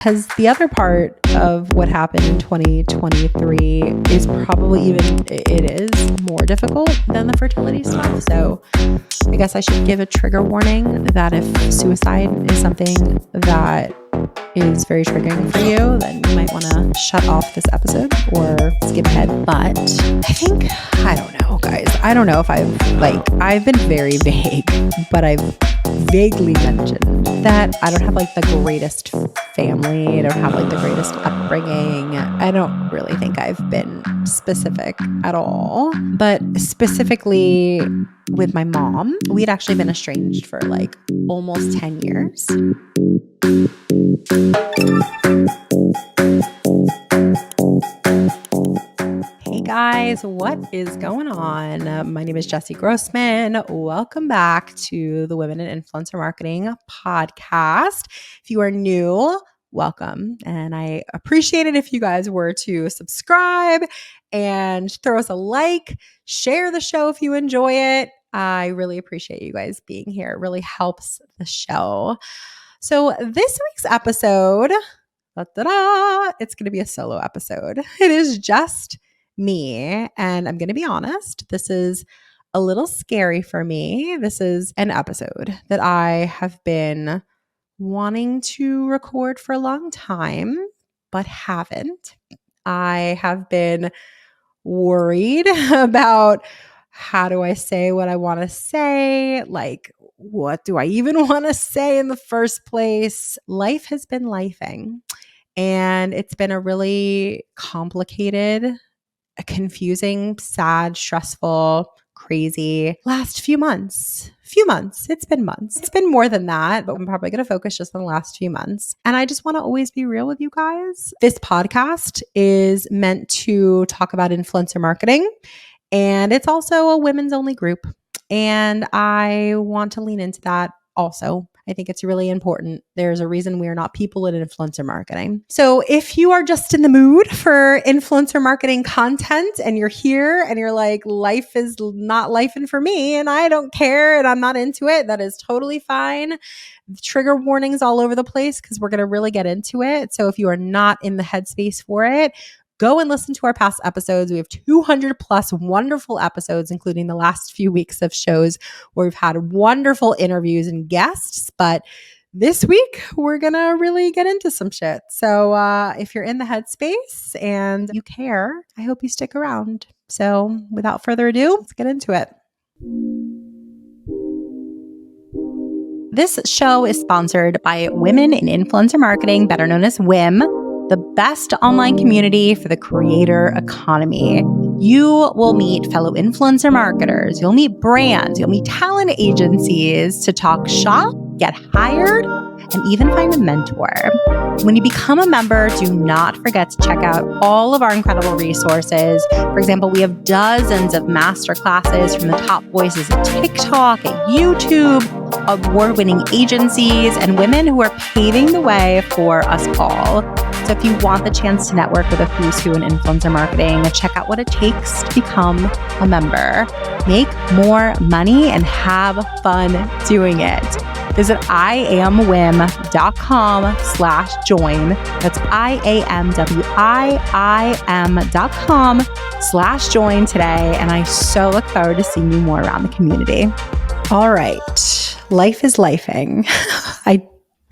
Because the other part of what happened in 2023 is probably it is more difficult than the fertility stuff. So I guess I should give a trigger warning that if suicide is something that is very triggering for you, then you might want to shut off this episode or skip ahead. But I don't know, guys. I don't know if I've been very vague, but I've vaguely mentioned that I don't have the greatest family. I don't have the greatest upbringing. I don't really think I've been specific at all. But specifically with my mom, we had actually been estranged for almost 10 years. Hey guys, what is going on? My name is Jessy Grossman. Welcome back to the Women in Influencer Marketing podcast. If you are new, welcome. And I appreciate it if you guys were to subscribe and throw us a like, share the show if you enjoy it. I really appreciate you guys being here. It really helps the show. So this week's episode, it's going to be a solo episode. It is just me. And I'm going to be honest, this is a little scary for me. This is an episode that I have been wanting to record for a long time, but haven't. I have been worried about how do I say what I want to say? What do I even want to say in the first place? Life has been lifing, and it's been a really complicated, confusing, sad, stressful, crazy last few months. It's been months. It's been more than that, but I'm probably going to focus just on the last few months. And I just want to always be real with you guys. This podcast is meant to talk about influencer marketing, and it's also a women's only group. And I want to lean into that also. I think it's really important. There's a reason we are not people in influencer marketing. So if you are just in the mood for influencer marketing content and you're here and you're like, life is not lifing for me and I don't care and I'm not into it, that is totally fine. Trigger warnings all over the place because we're going to really get into it. So if you are not in the headspace for it, go and listen to our past episodes. We have 200 plus wonderful episodes, including the last few weeks of shows where we've had wonderful interviews and guests. But this week, we're going to really get into some shit. So if you're in the headspace and you care, I hope you stick around. So without further ado, let's get into it. This show is sponsored by Women in Influencer Marketing, better known as WIM, the best online community for the creator economy. You will meet fellow influencer marketers, you'll meet brands, you'll meet talent agencies to talk shop, get hired, and even find a mentor. When you become a member, do not forget to check out all of our incredible resources. For example, we have dozens of masterclasses from the top voices at TikTok, at YouTube, award-winning agencies, and women who are paving the way for us all. So if you want the chance to network with a who's who in influencer marketing, check out what it takes to become a member. Make more money and have fun doing it. Visit iamwim.com/join. That's iamwim.com/join today. And I so look forward to seeing you more around the community. All right. Life is lifing. I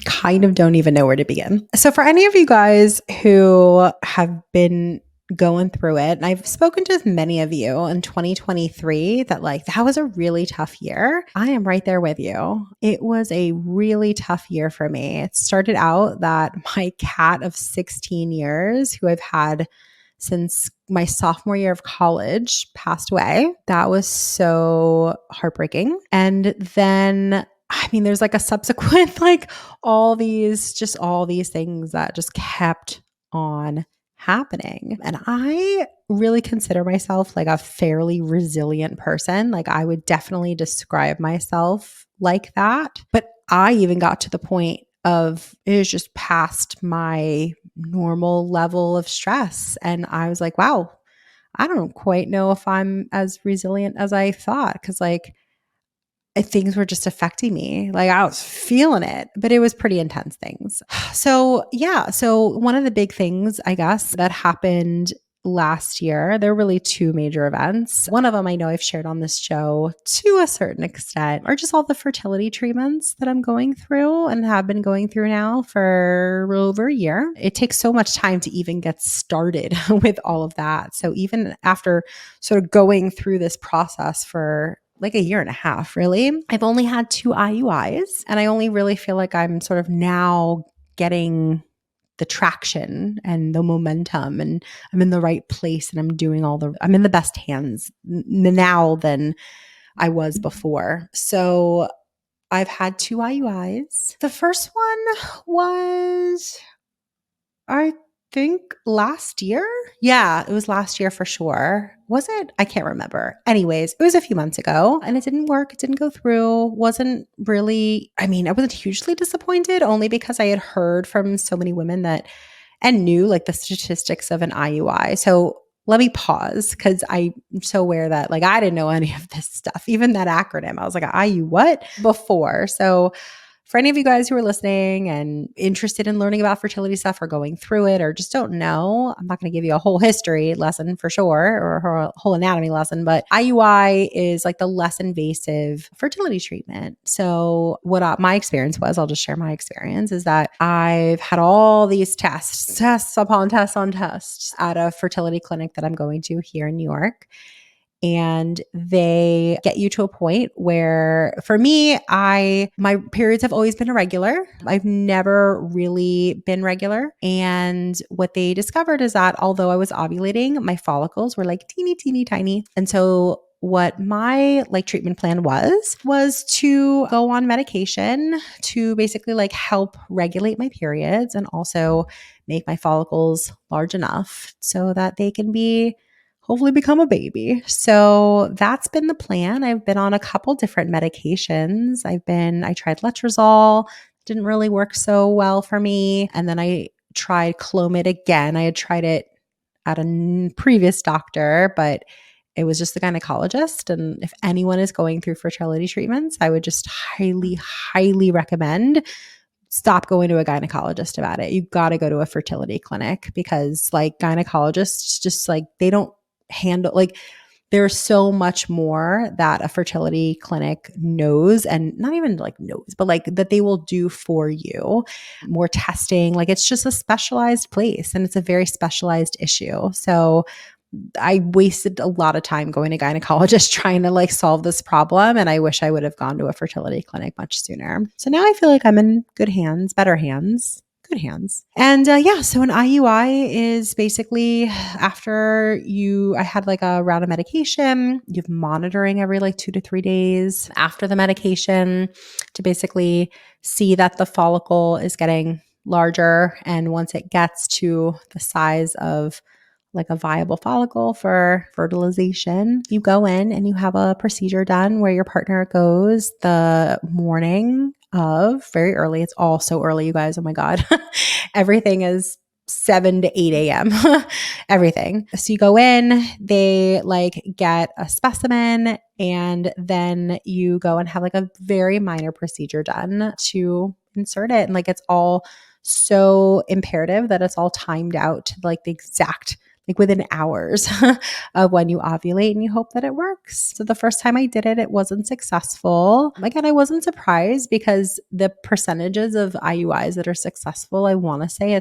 kind of don't even know where to begin. So for any of you guys who have been going through it, and I've spoken to many of you in 2023 that that was a really tough year. I am right there with you. It was a really tough year for me. It started out that my cat of 16 years, who I've had since my sophomore year of college, passed away. That was so heartbreaking. And then there's a subsequent, all these things that just kept on happening. And I really consider myself a fairly resilient person. I would definitely describe myself like that. But I even got to the point of it was just past my normal level of stress. And I was like, wow, I don't quite know if I'm as resilient as I thought. Because things were just affecting me. Like I was feeling it, but it was pretty intense things. So yeah. So one of the big things, I guess, that happened last year, there were really two major events. One of them I know I've shared on this show to a certain extent, are just all the fertility treatments that I'm going through and have been going through now for over a year. It takes so much time to even get started with all of that. So even after sort of going through this process for like a year and a half, really, I've only had 2 IUIs, and I only really feel like I'm sort of now getting the traction and the momentum, and I'm in the right place, and I'm in the best hands now than I was before. So I've had 2 IUIs. The first one was, I think, last year. Yeah, it was last year for sure. Was it? I can't remember. Anyways, it was a few months ago and it didn't work. It didn't go through. Wasn't really, I mean, I wasn't hugely disappointed, only because I had heard from so many women that and knew like the statistics of an IUI. So let me pause, because I'm so aware that like I didn't know any of this stuff, even that acronym. I was like, IU what? Before. So for any of you guys who are listening and interested in learning about fertility stuff or going through it or just don't know, I'm not going to give you a whole history lesson for sure, or a whole anatomy lesson, but IUI is like the less invasive fertility treatment. So what my experience was, I'll just share my experience, is that I've had all these tests upon tests on tests at a fertility clinic that I'm going to here in New York. And they get you to a point where, for me, my periods have always been irregular. I've never really been regular. And what they discovered is that although I was ovulating, my follicles were like teeny, teeny, tiny. And so what my like treatment plan was to go on medication to basically like help regulate my periods and also make my follicles large enough so that they can hopefully become a baby. So that's been the plan. I've been on a couple different medications. I tried letrozole, didn't really work so well for me. And then I tried Clomid again. I had tried it at a previous doctor, but it was just the gynecologist. And if anyone is going through fertility treatments, I would just highly, highly recommend stop going to a gynecologist about it. You got to go to a fertility clinic, because like gynecologists just like, they don't handle, like, there's so much more that a fertility clinic knows, and not even like knows, but like that they will do for you. More testing, like it's just a specialized place and it's a very specialized issue. So I wasted a lot of time going to gynecologists trying to like solve this problem. And I wish I would have gone to a fertility clinic much sooner. So now I feel like I'm in good hands, better hands. Good hands. And yeah, so an IUI is basically after I had like a round of medication, you have monitoring every like 2 to 3 days after the medication to basically see that the follicle is getting larger. And once it gets to the size of like a viable follicle for fertilization, you go in and you have a procedure done where your partner goes the morning of, very early. It's all so early, you guys. Oh my God. Everything is 7 to 8 a.m. Everything. So you go in, they like get a specimen, and then you go and have like a very minor procedure done to insert it. And like it's all so imperative that it's all timed out to like the exact, like within hours of when you ovulate, and you hope that it works. So the first time I did it, it wasn't successful. Again, I wasn't surprised, because the percentages of IUIs that are successful, I want to say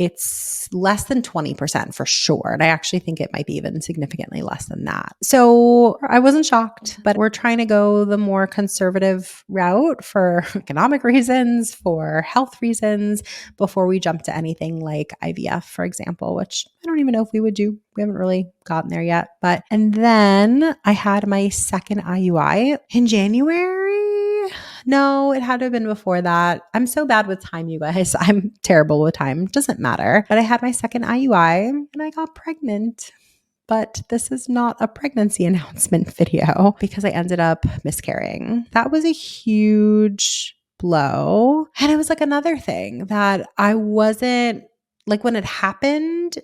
it's less than 20% for sure. And I actually think it might be even significantly less than that. So I wasn't shocked, but we're trying to go the more conservative route for economic reasons, for health reasons, before we jump to anything like IVF, for example, which I don't even know if we would do. We haven't really gotten there yet. And then I had my second IUI in January. No, it had to have been before that. I'm so bad with time, you guys. I'm terrible with time. Doesn't matter. But I had my second IUI and I got pregnant. But this is not a pregnancy announcement video, because I ended up miscarrying. That was a huge blow. And it was like another thing that I wasn't, like when it happened,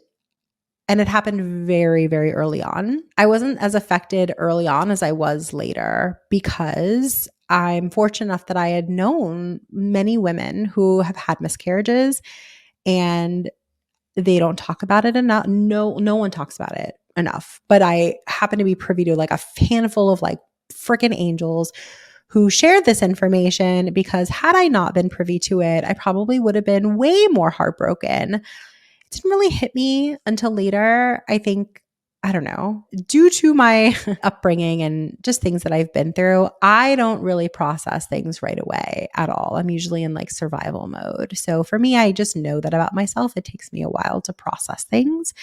And it happened very, very early on. I wasn't as affected early on as I was later because I'm fortunate enough that I had known many women who have had miscarriages and they don't talk about it enough. No one talks about it enough. But I happen to be privy to like a handful of like freaking angels who shared this information because had I not been privy to it, I probably would have been way more heartbroken. It didn't really hit me until later. I think, I don't know, due to my upbringing and just things that I've been through, I don't really process things right away at all. I'm usually in like survival mode. So for me, I just know that about myself. It takes me a while to process things.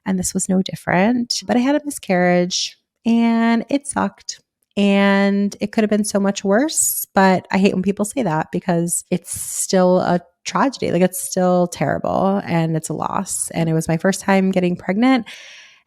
And this was no different. But I had a miscarriage and it sucked. And it could have been so much worse. But I hate when people say that because it's still a tragedy. Like it's still terrible and it's a loss. And it was my first time getting pregnant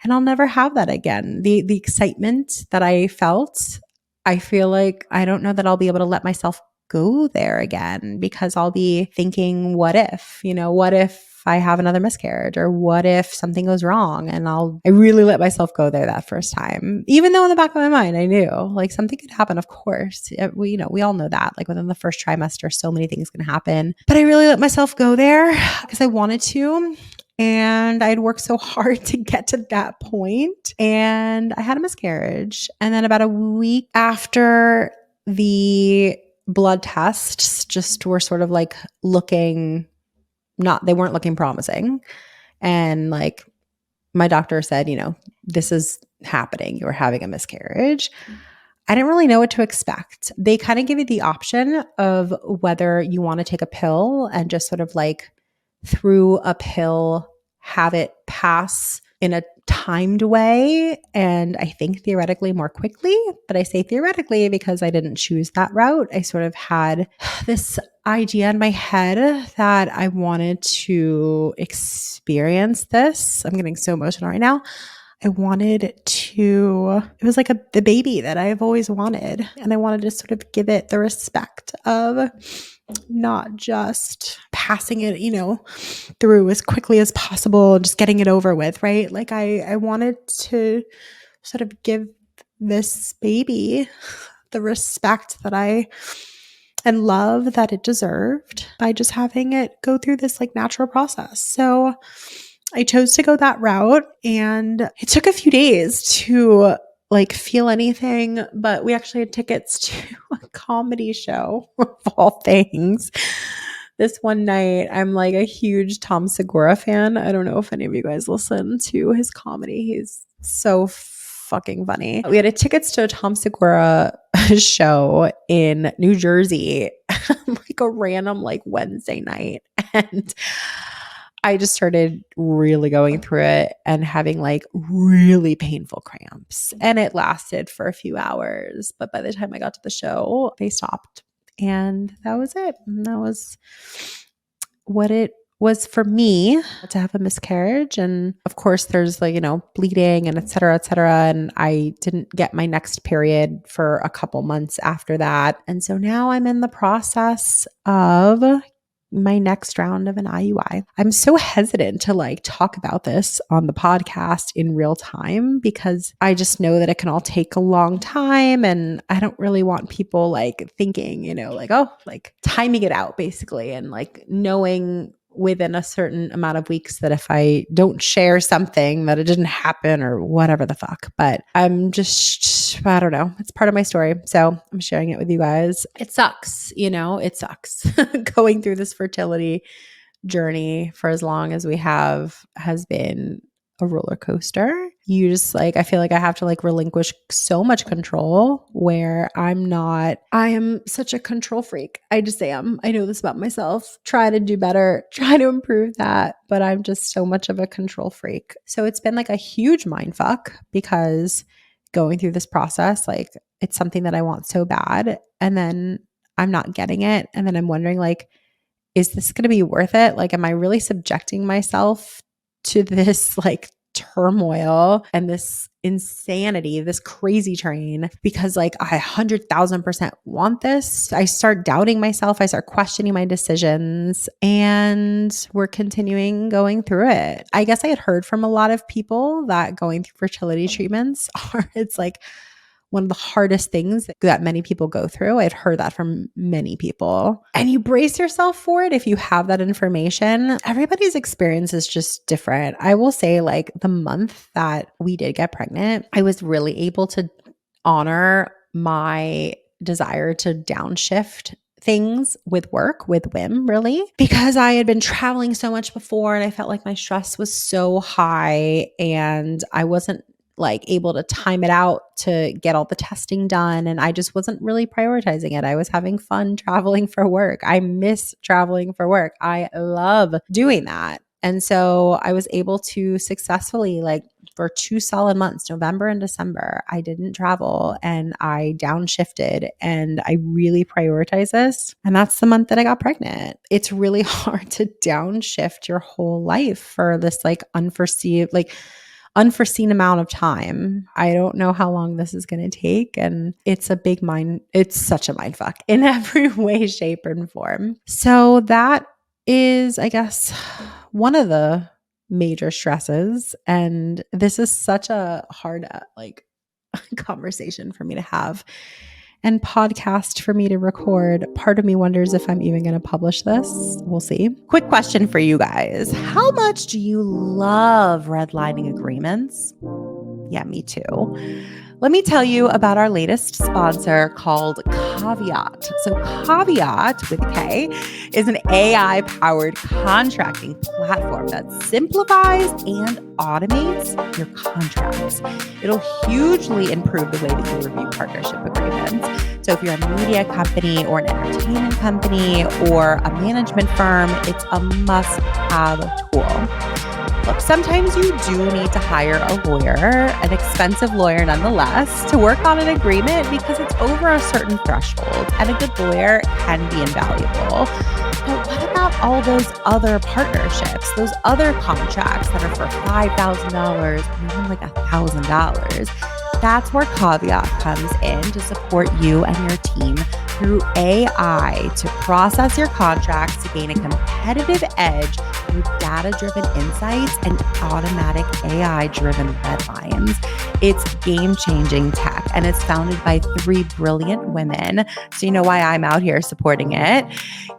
and I'll never have that again. The excitement that I felt, I feel like I don't know that I'll be able to let myself go there again because I'll be thinking, what if, what if I have another miscarriage or what if something goes wrong? And I really let myself go there that first time, even though in the back of my mind, I knew like something could happen. Of course, we all know that like within the first trimester, so many things can happen, but I really let myself go there because I wanted to. And I'd worked so hard to get to that point, and I had a miscarriage. And then about a week after the blood tests just were sort of like they weren't looking promising. And like my doctor said, this is happening. You're having a miscarriage. I didn't really know what to expect. They kind of give you the option of whether you want to take a pill and just sort of like through a pill have it pass in a timed way. And I think theoretically more quickly, but I say theoretically because I didn't choose that route. I sort of had this idea in my head that I wanted to experience this. I'm getting so emotional right now. It was like the baby that I've always wanted. And I wanted to sort of give it the respect of not just passing it, through as quickly as possible and just getting it over with, right? Like I wanted to sort of give this baby the respect and love that it deserved by just having it go through this like natural process. So I chose to go that route, and it took a few days to like feel anything, but we actually had tickets to a comedy show of all things. This one night, I'm like a huge Tom Segura fan. I don't know if any of you guys listen to his comedy. He's so fucking funny. We had tickets to a Tom Segura show in New Jersey, like a random like Wednesday night. And I just started really going through it and having like really painful cramps. And it lasted for a few hours. But by the time I got to the show, they stopped. And that was it. And that was what it was for me to have a miscarriage. And of course, there's like, bleeding and et cetera, et cetera. And I didn't get my next period for a couple months after that. And so now I'm in the process of my next round of an IUI. I'm so hesitant to like talk about this on the podcast in real time because I just know that it can all take a long time. And I don't really want people like thinking, like, oh, like timing it out basically. And like knowing within a certain amount of weeks that if I don't share something that it didn't happen or whatever the fuck. But I'm just, I don't know. It's part of my story. So I'm sharing it with you guys. It sucks, it sucks. Going through this fertility journey for as long as we have has been a roller coaster. You just like, I feel like I have to like relinquish so much control where I am such a control freak. I just am. I know this about myself. Try to do better, try to improve that, but I'm just so much of a control freak. So it's been like a huge mind fuck because going through this process, like it's something that I want so bad. And then I'm not getting it. And then I'm wondering like, is this going to be worth it? Like, am I really subjecting myself to this like turmoil and this insanity, this crazy train, because like I 100,000% want this. I start doubting myself. I start questioning my decisions, and we're continuing going through it. I guess I had heard from a lot of people that going through fertility treatments it's like one of the hardest things that many people go through. I've heard that from many people. And you brace yourself for it if you have that information. Everybody's experience is just different. I will say, like, the month that we did get pregnant, I was really able to honor my desire to downshift things with work, with whim, really, because I had been traveling so much before and I felt like my stress was so high and I wasn't like able to time it out to get all the testing done. And I just wasn't really prioritizing it. I was having fun traveling for work. I miss traveling for work. I love doing that. And so I was able to successfully, like, for 2 solid months, November and December, I didn't travel and I downshifted and I really prioritized this. And that's the month that I got pregnant. It's really hard to downshift your whole life for this like unforeseen amount of time. I don't know how long this is going to take. And it's such a mind fuck in every way, shape, and form. So that is, I guess, one of the major stresses. And this is such a hard, conversation for me to have and podcast for me to record. Part of me wonders if I'm even going to publish this. We'll see. Quick question for you guys. How much do you love redlining agreements? Yeah, me too. Let me tell you about our latest sponsor called Caveat. So Caveat with K is an AI-powered contracting platform that simplifies and automates your contracts. It'll hugely improve the way that you review partnership agreements. So if you're a media company or an entertainment company or a management firm, it's a must-have tool. Look, sometimes you do need to hire a lawyer, an expensive lawyer nonetheless, to work on an agreement because it's over a certain threshold, and a good lawyer can be invaluable. But what about all those other partnerships, those other contracts that are for $5,000 or even like $1,000? That's where Caveat comes in to support you and your team through AI to process your contracts to gain a competitive edge through data-driven insights and automatic AI-driven red lines. It's game-changing tech, and it's founded by 3 brilliant women. So you know why I'm out here supporting it.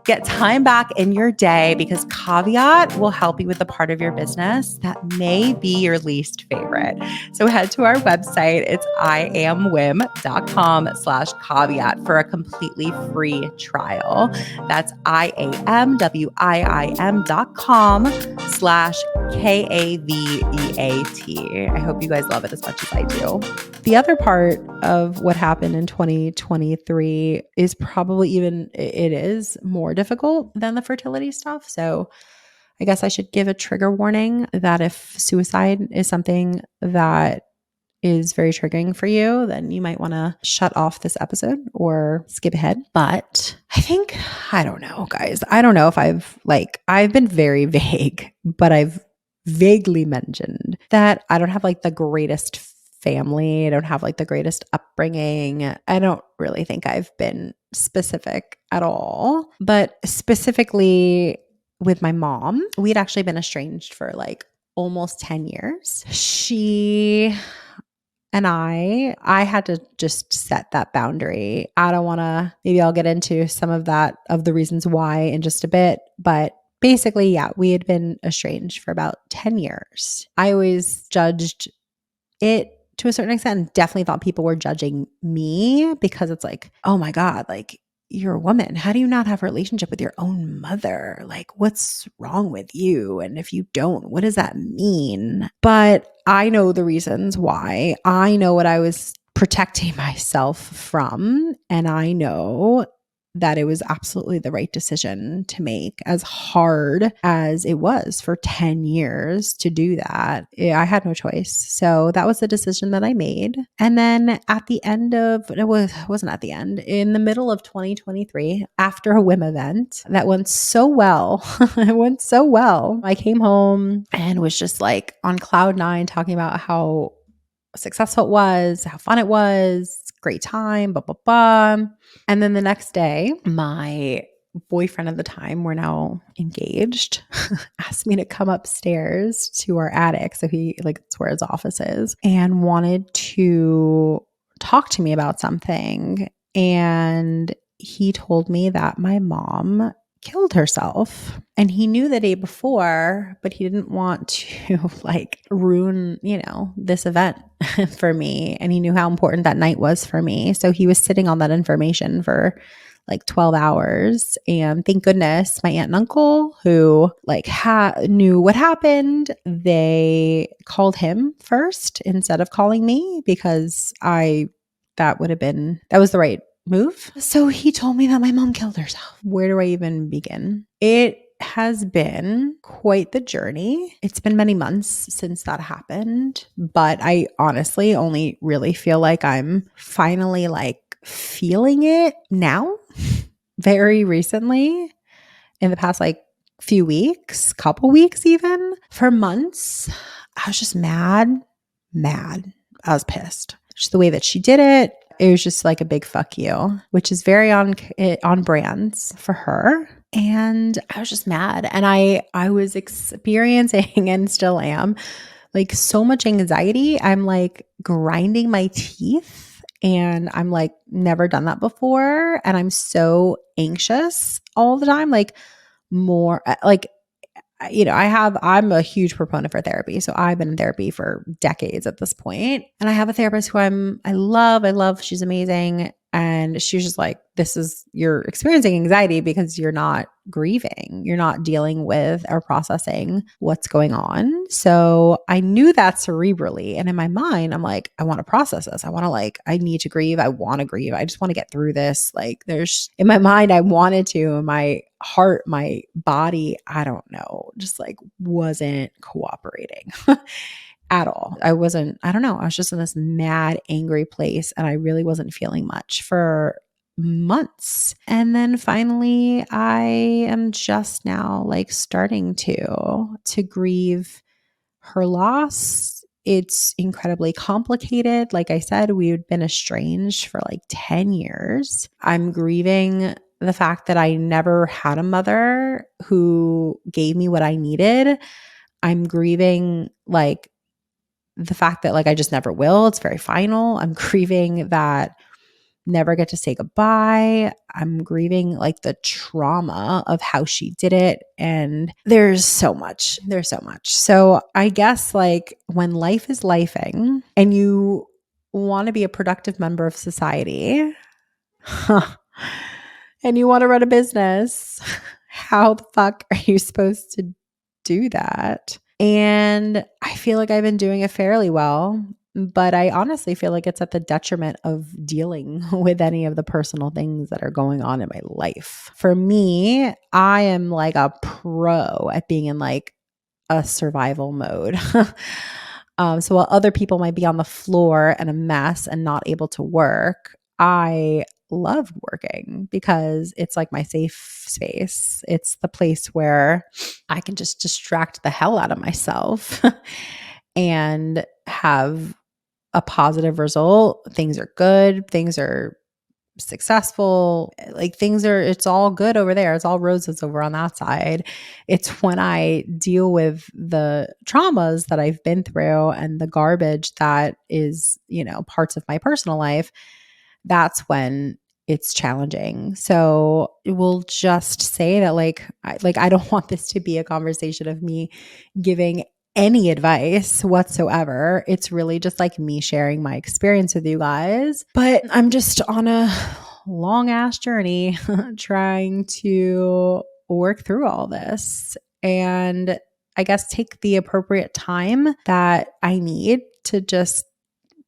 Get time back in your day because Caveat will help you with the part of your business that may be your least favorite. So head to our website. It's iamwim.com/caveat for a completely free trial. That's iamwim.com/KAVEAT. I hope you guys love it as much as I do. The other part of what happened in 2023 is probably it is more difficult than the fertility stuff. So I guess I should give a trigger warning that if suicide is something that is very triggering for you, then you might want to shut off this episode or skip ahead. But I don't know, guys. I don't know if I've been very vague, but I've vaguely mentioned that I don't have like the greatest family. I don't have like the greatest upbringing. I don't really think I've been specific at all, but specifically with my mom, we'd actually been estranged for like almost 10 years. She and I had to just set that boundary. Maybe I'll get into some of the reasons why in just a bit, but basically, yeah, we had been estranged for about 10 years. I always judged it to a certain extent, definitely thought people were judging me because it's like, oh my God, like, you're a woman. How do you not have a relationship with your own mother? Like, what's wrong with you? And if you don't, what does that mean? But I know the reasons why. I know what I was protecting myself from. And I know that it was absolutely the right decision to make, as hard as it was for 10 years to do that. I had no choice. So that was the decision that I made. And then at the end of, wasn't at the end, in the middle of 2023, after a WIM event that went so well, it went so well. I came home and was just like on cloud nine, talking about how successful it was, how fun it was, great time, blah, blah, blah. And then the next day, my boyfriend at the time, we're now engaged, asked me to come upstairs to our attic. So it's where his office is, and wanted to talk to me about something. And he told me that my mom killed herself, and he knew the day before, but he didn't want to ruin, this event for me. And he knew how important that night was for me. So he was sitting on that information for 12 hours. And thank goodness my aunt and uncle, who knew what happened, they called him first instead of calling me, because that was the right move. So he told me that my mom killed herself. Where do I even begin? It has been quite the journey. It's been many months since that happened, but I honestly only really feel like I'm finally feeling it now, very recently, in the past few weeks, couple weeks even. For months, I was just mad. I was pissed. Just the way that she did it. It was just like a big fuck you, which is very on brands for her. And I was just mad. And I was experiencing, and still am, so much anxiety. I'm grinding my teeth, and I'm never done that before. And I'm so anxious all the time, more I'm a huge proponent for therapy. So I've been in therapy for decades at this point. And I have a therapist who I love. She's amazing. And she's just you're experiencing anxiety because you're not grieving. You're not dealing with or processing what's going on. So I knew that cerebrally. And in my mind, I'm I want to process this. I need to grieve. I want to grieve. I just want to get through this. In my mind, I wanted to. In my heart, my body, I don't know, just wasn't cooperating. At all. I don't know. I was just in this mad, angry place, and I really wasn't feeling much for months. And then finally, I am just now starting to grieve her loss. It's incredibly complicated. Like I said, we had been estranged for 10 years. I'm grieving the fact that I never had a mother who gave me what I needed. I'm grieving the fact that I just never will. It's very final. I'm grieving that never get to say goodbye. I'm grieving the trauma of how she did it. And there's so much. So I guess when life is lifing and you want to be a productive member of society and you want to run a business, how the fuck are you supposed to do that? And I feel like I've been doing it fairly well, but I honestly feel like it's at the detriment of dealing with any of the personal things that are going on in my life. For me, I am a pro at being in a survival mode. So while other people might be on the floor and a mess and not able to work, I love working because it's my safe space. It's the place where I can just distract the hell out of myself and have a positive result. Things are good. Things are successful. It's all good over there. It's all roses over on that side. It's when I deal with the traumas that I've been through and the garbage that is, parts of my personal life, that's when it's challenging. So we'll just say that I don't want this to be a conversation of me giving any advice whatsoever. It's really just me sharing my experience with you guys. But I'm just on a long ass journey trying to work through all this, and I guess take the appropriate time that I need to just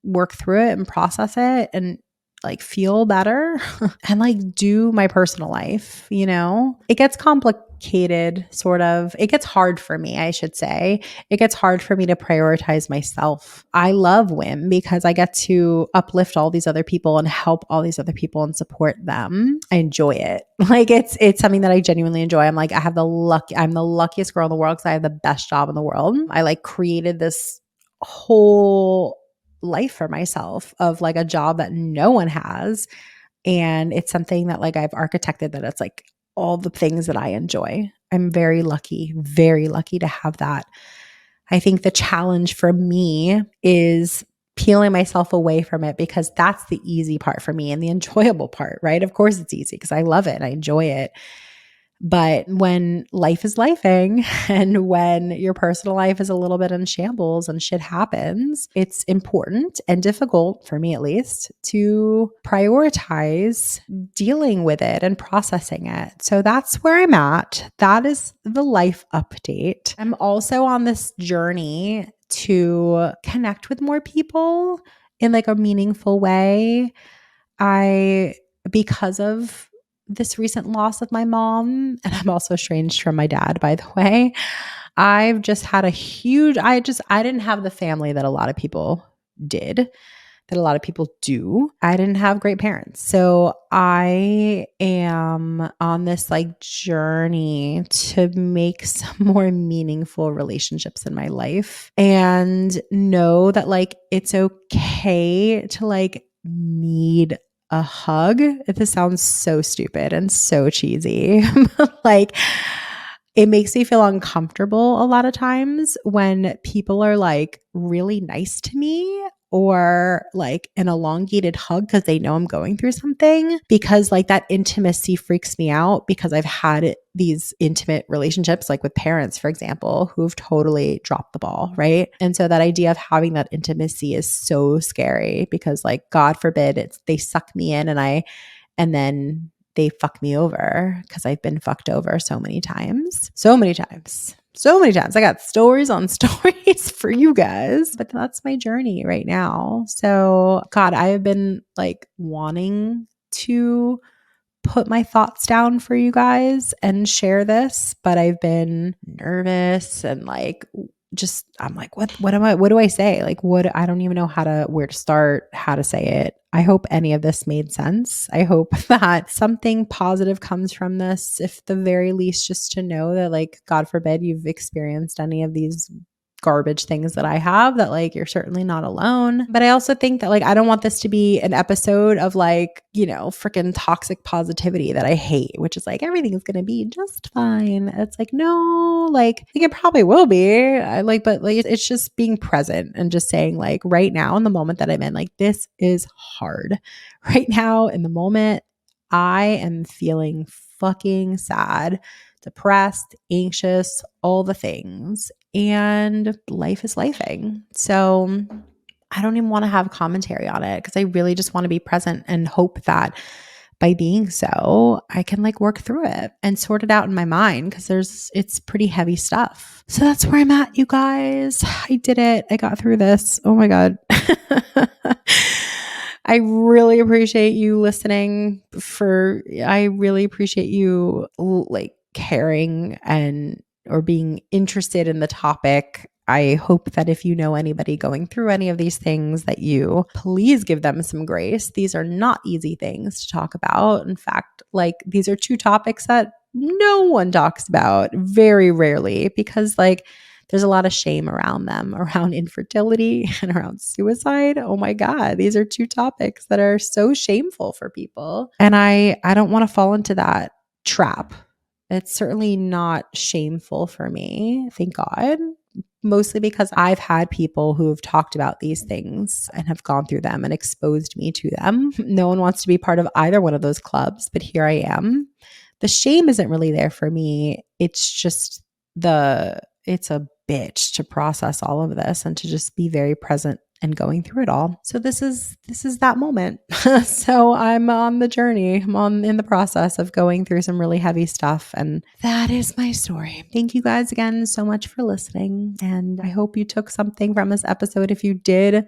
work through it and process it. And like feel better and like do my personal life, you know? It gets complicated, sort of. It gets hard for me, I should say. It gets hard for me to prioritize myself. I love WIM because I get to uplift all these other people and help all these other people and support them. I enjoy it. Like it's something that I genuinely enjoy. I'm like, I'm the luckiest girl in the world because I have the best job in the world. I like created this whole life for myself of like a job that no one has. And it's something that like I've architected that it's like all the things that I enjoy. I'm very lucky to have that. I think the challenge for me is peeling myself away from it because that's the easy part for me and the enjoyable part, right? Of course it's easy because I love it and I enjoy it. But when life is lifing and when your personal life is a little bit in shambles and shit happens, it's important and difficult, for me at least, to prioritize dealing with it and processing it. So that's where I'm at. That is the life update. I'm also on this journey to connect with more people in like a meaningful way. Because of this recent loss of my mom, and I'm also estranged from my dad, by the way, I've just had I didn't have the family that a lot of people did, that a lot of people do. I didn't have great parents. So I am on this like journey to make some more meaningful relationships in my life and know that like it's okay to like need a hug. This sounds so stupid and so cheesy. Like it makes me feel uncomfortable a lot of times when people are like really nice to me or like an elongated hug because they know I'm going through something, because like that intimacy freaks me out because I've had these intimate relationships like with parents, for example, who've totally dropped the ball, right? And so that idea of having that intimacy is so scary because like God forbid they suck me in and then they fuck me over because I've been fucked over so many times. So many times. I got stories on stories for you guys, but that's my journey right now. So, God, I have been like wanting to put my thoughts down for you guys and share this, but I've been nervous and like just I'm like what do I say? Like I don't even know where to start, how to say it. I hope any of this made sense. I hope that something positive comes from this, if the very least just to know that like God forbid you've experienced any of these garbage things that I have, that like you're certainly not alone. But I also think that like I don't want this to be an episode of like, you know, freaking toxic positivity that I hate, which is like everything is going to be just fine. It's like no, like it probably will be. But like it's just being present and just saying like right now in the moment that I'm in, like this is hard. Right now in the moment, I am feeling fucking sad, depressed, anxious, all the things. And life is lifing. So I don't even want to have commentary on it because I really just want to be present and hope that by being so, I can like work through it and sort it out in my mind because it's pretty heavy stuff. So that's where I'm at, you guys. I did it. I got through this. Oh my God. I really appreciate you listening. I really appreciate you like caring or being interested in the topic. I hope that if you know anybody going through any of these things, that you please give them some grace. These are not easy things to talk about. In fact, like these are two topics that no one talks about very rarely because like there's a lot of shame around them, around infertility and around suicide. Oh my God, these are two topics that are so shameful for people. And I don't want to fall into that trap. It's certainly not shameful for me, thank God. Mostly because I've had people who have talked about these things and have gone through them and exposed me to them. No one wants to be part of either one of those clubs, but here I am. The shame isn't really there for me. It's just it's a bitch to process all of this and to just be very present and going through it all. So this is that moment. So I'm on the journey. I'm in the process of going through some really heavy stuff. And that is my story. Thank you guys again so much for listening. And I hope you took something from this episode. If you did,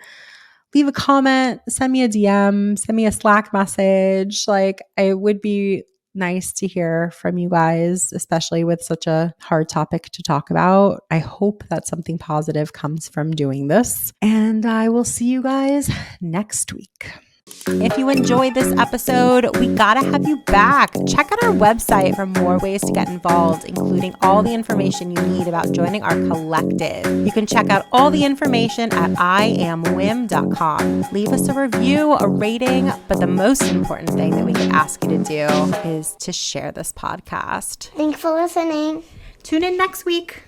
leave a comment, send me a DM, send me a Slack message. Like, it would be nice to hear from you guys, especially with such a hard topic to talk about. I hope that something positive comes from doing this. And I will see you guys next week. If you enjoyed this episode, we gotta have you back. Check out our website for more ways to get involved, including all the information you need about joining our collective. You can check out all the information at iamwim.com. Leave us a review, a rating, but the most important thing that we could ask you to do is to share this podcast. Thanks for listening. Tune in next week.